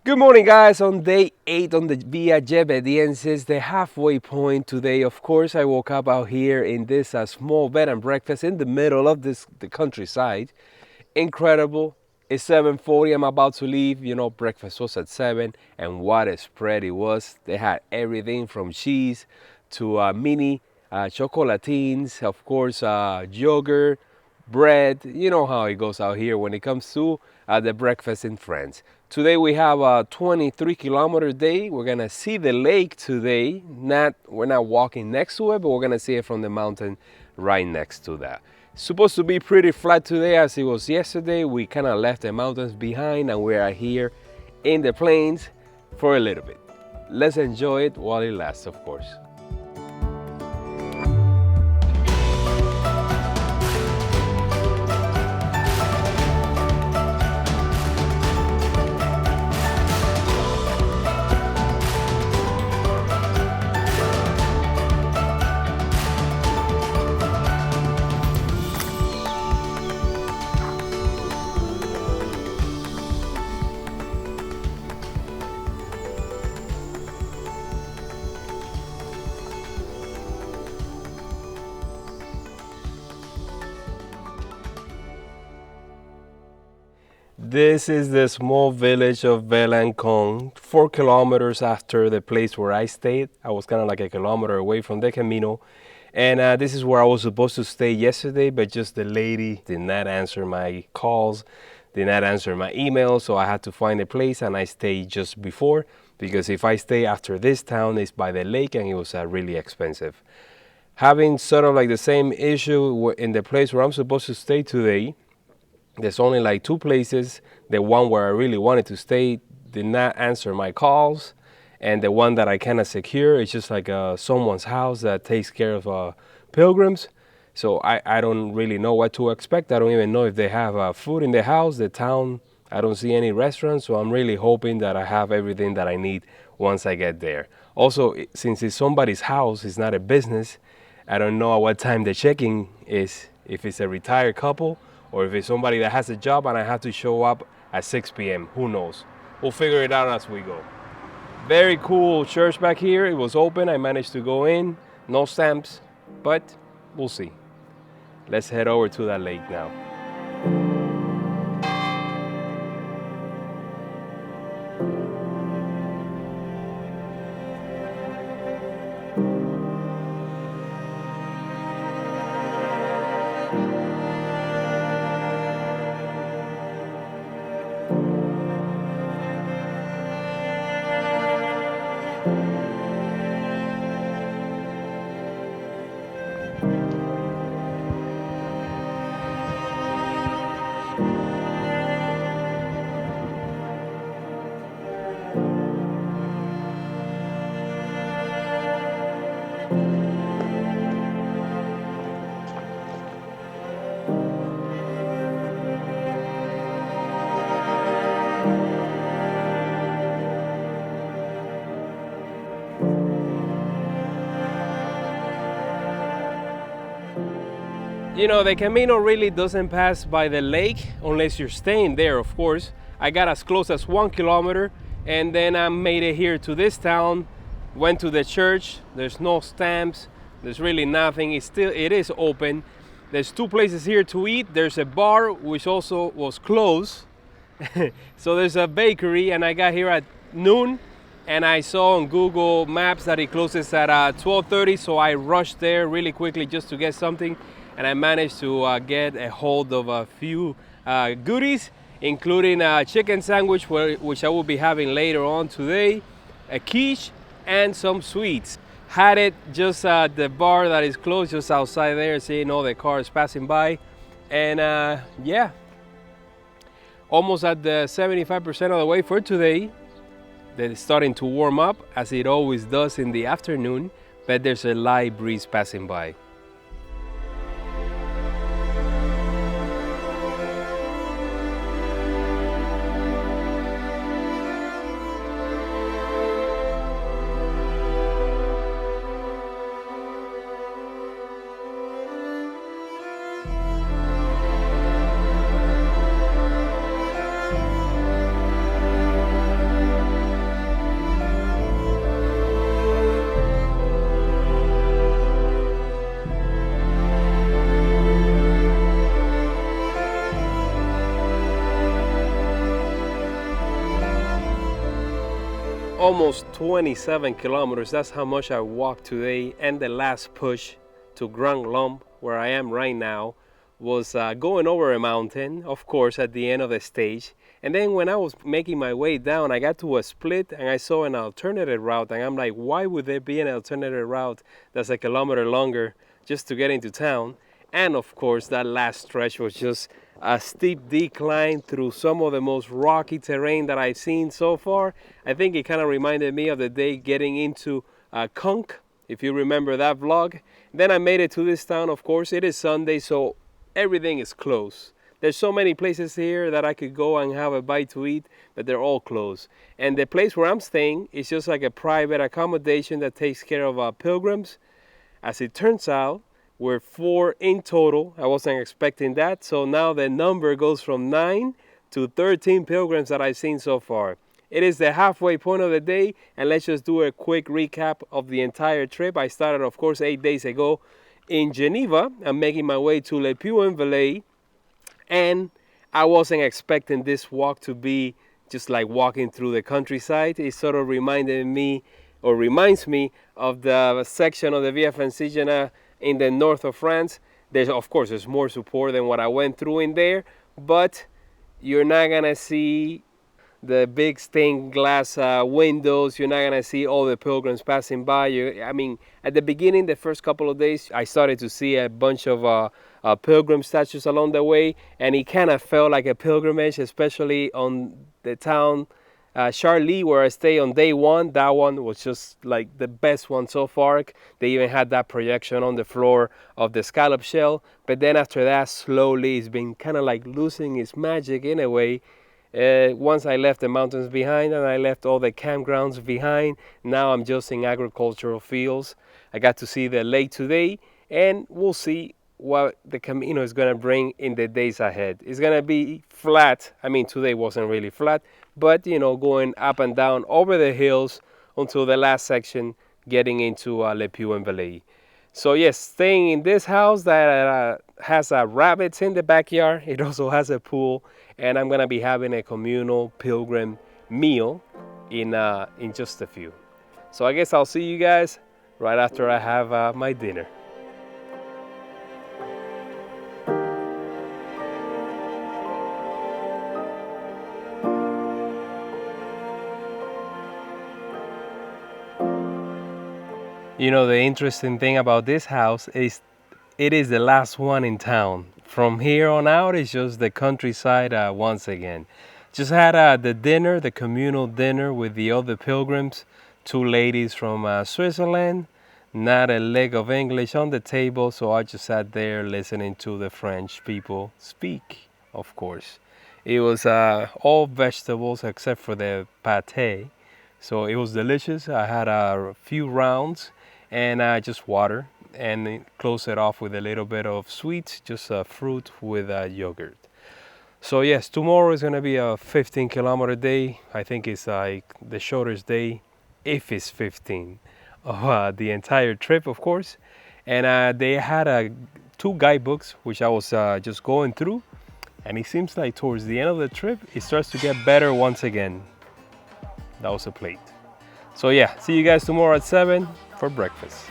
Good morning, guys. On day 8 on the Via Gebennensis, the halfway point today. Of course, I woke up out here in this small bed and breakfast in the middle of the countryside. Incredible. It's 7:40. I'm about to leave. Breakfast was at 7, and what a spread it was. They had everything from cheese to mini chocolatines, of course, yogurt, bread. You know how it goes out here when it comes to the breakfast in France. Today we have a 23-kilometer day. We're gonna see the lake today. We're not walking next to it, but we're gonna see it from the mountain right next to that. It's supposed to be pretty flat today as it was yesterday. We kind of left the mountains behind and we are here in the plains for a little bit. Let's enjoy it while it lasts, of course. This is the small village of Belancon, 4 kilometers after the place where I stayed. I was kind of like a kilometer away from the Camino. And this is where I was supposed to stay yesterday, but just the lady did not answer my calls, did not answer my emails, so I had to find a place and I stayed just before, because if I stay after this town, it's by the lake and it was really expensive. Having sort of like the same issue in the place where I'm supposed to stay today, there's only like 2 places. The one where I really wanted to stay did not answer my calls. And the one that I cannot secure is just like someone's house that takes care of pilgrims. So I don't really know what to expect. I don't even know if they have food in the house. The town, I don't see any restaurants. So I'm really hoping that I have everything that I need once I get there. Also, since it's somebody's house, it's not a business, I don't know at what time the check-in is, if it's a retired couple or if it's somebody that has a job and I have to show up at 6 p.m. Who knows? We'll figure it out as we go. Very cool church back here. It was open. I managed to go in. No stamps, but we'll see. Let's head over to that lake now. The Camino really doesn't pass by the lake unless you're staying there, of course. I got as close as 1 kilometer and then I made it here to this town, went to the church. There's no stamps, there's really nothing. It is open. There's 2 places here to eat. There's a bar which also was closed. So there's a bakery, and I got here at noon and I saw on Google Maps that it closes at 12:30, so I rushed there really quickly just to get something. And I managed to get a hold of a few goodies, including a chicken sandwich, which I will be having later on today, a quiche, and some sweets. Had it just at the bar that is closed just outside there, seeing all the cars passing by. And yeah, almost at the 75% of the way for today. They're starting to warm up, as it always does in the afternoon, but there's a light breeze passing by. almost 27 kilometers. That's how much I walked today. And the last push to Grand Lemps, where I am right now, was going over a mountain, of course, at the end of the stage. And then when I was making my way down, I got to a split and I saw an alternative route. And I'm like, why would there be an alternative route that's a kilometer longer just to get into town? And of course, that last stretch was just a steep decline through some of the most rocky terrain that I've seen so far. I think it kind of reminded me of the day getting into Conch, if you remember that vlog. Then I made it to this town. Of course, it is Sunday, so everything is closed. There's so many places here that I could go and have a bite to eat, but they're all closed. And the place where I'm staying is just like a private accommodation that takes care of pilgrims. As it turns out, we're 4 in total. I wasn't expecting that. So now the number goes from 9 to 13 pilgrims that I've seen so far. It is the halfway point of the day, and let's just do a quick recap of the entire trip. I started, of course, 8 days ago in Geneva. I'm making my way to Lemps and Valais, and I wasn't expecting this walk to be just like walking through the countryside. It sort of reminded me, or reminds me, of the section of the Via Francigena in the north of France. There's, of course, there's more support than what I went through in there, but you're not gonna see the big stained glass windows. You're not gonna see all the pilgrims passing by you. I mean, at the beginning, the first couple of days, I started to see a bunch of pilgrim statues along the way, and it kind of felt like a pilgrimage, especially on the town Charlie, where I stayed on day 1. That one was just like the best one so far. They even had that projection on the floor of the scallop shell, but then after that, slowly it's been kind of like losing its magic in a way. Once I left the mountains behind and I left all the campgrounds behind, now I'm just in agricultural fields. I got to see the lake today, and we'll see what the Camino is going to bring in the days ahead. It's going to be flat. I mean, today wasn't really flat, but you know, going up and down over the hills until the last section, getting into Lemps and Valais. So yes, staying in this house that has rabbits in the backyard. It also has a pool, and I'm gonna be having a communal pilgrim meal in just a few. So I guess I'll see you guys right after I have my dinner. You know, the interesting thing about this house is it is the last one in town. From here on out, it's just the countryside once again. Just had the dinner, the communal dinner with the other pilgrims, 2 ladies from Switzerland, not a lick of English on the table, so I just sat there listening to the French people speak, of course. It was all vegetables except for the pâté, so it was delicious. I had a few rounds and just water, and close it off with a little bit of sweet, just fruit with yogurt. So yes, tomorrow is gonna be a 15-kilometer day. I think it's like the shortest day, if it's 15, of the entire trip, of course. And they had 2 guidebooks, which I was just going through, and it seems like towards the end of the trip, it starts to get better once again. That was a plate. So yeah, see you guys tomorrow at 7 for breakfast.